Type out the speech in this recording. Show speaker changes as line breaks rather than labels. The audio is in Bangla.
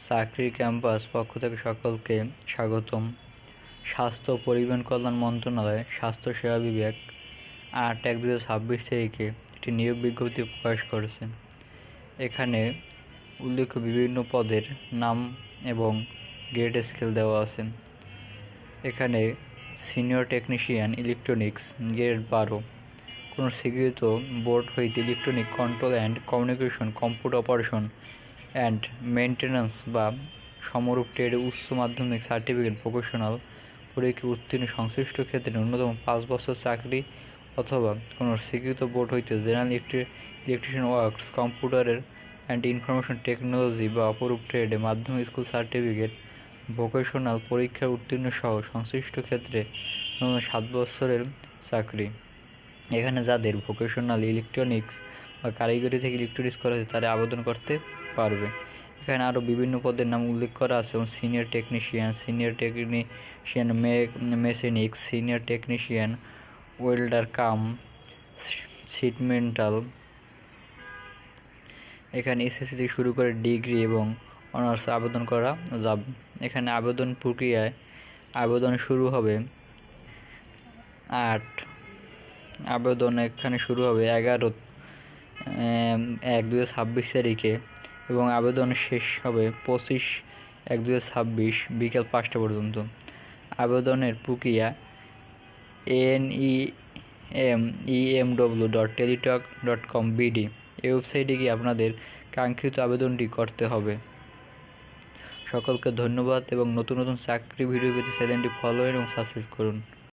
চাকরির ক্যাম্পাস পক্ষ থেকে সকলকে স্বাগতম। স্বাস্থ্য ও পরিবার কল্যাণ মন্ত্রণালয় স্বাস্থ্যসেবা বিভাগ ৮/১/২০২৬ তারিখে একটি নিয়োগ বিজ্ঞপ্তি প্রকাশ করেছে। এখানে উল্লেখ্য বিভিন্ন পদের নাম এবং গ্রেড স্কেল দেওয়া আছে। এখানে সিনিয়র টেকনিশিয়ান ইলেকট্রনিক্স গ্রেড ১২, কোনো স্বীকৃত বোর্ড হইতে electronic control and communication, computer operation and maintenance বা সমরূপ ট্রেডে উচ্চ মাধ্যমিক সার্টিফিকেট ভোকেশনাল পরীক্ষায় উত্তীর্ণ, সংশ্লিষ্ট ক্ষেত্রে ন্যূনতম 5 বছর চাকরি অথবা কোনো স্বীকৃত বোর্ড হইতে জেনারেল ইলেকট্রিশিয়ান ওয়ার্কস, কম্পিউটারের অ্যান্ড ইনফরমেশন টেকনোলজি বা অপরূপ ট্রেডে মাধ্যমিক স্কুল সার্টিফিকেট ভোকেশনাল পরীক্ষায় উত্তীর্ণ সহ সংশ্লিষ্ট ক্ষেত্রে 7 বছরের চাকরি। এখানে যাদের ভোকেশনাল ইলেকট্রনিক্স বা কারিগরি থেকে ইলেকট্রনিক্স করা হয়েছে তারা আবেদন করতে পারবে। এখানে আরও বিভিন্ন পদের নাম উল্লেখ করা আছে, যেমন senior technician mechanics, senior technician welder cum sheet metal. এখানে এসএসসি থেকে শুরু করে ডিগ্রি এবং অনার্স আবেদন করা যাবে। এখানে আবেদন প্রক্রিয়ায় আবেদন শুরু হবে 11/1/2026 তারিখে এবং আবেদন শেষ হবে 25/1/2026 বিকেল 5টা পর্যন্ত। আবেদনের প্রক্রিয়া nememw.teletalk.com/bd এই ওয়েবসাইটে গিয়ে আপনাদের কাঙ্ক্ষিত আবেদনটি করতে হবে। সকলকে ধন্যবাদ এবং নতুন নতুন চাকরি ভিডিও পেতে চ্যানেলটি ফলো এবং সাবস্ক্রাইব করুন।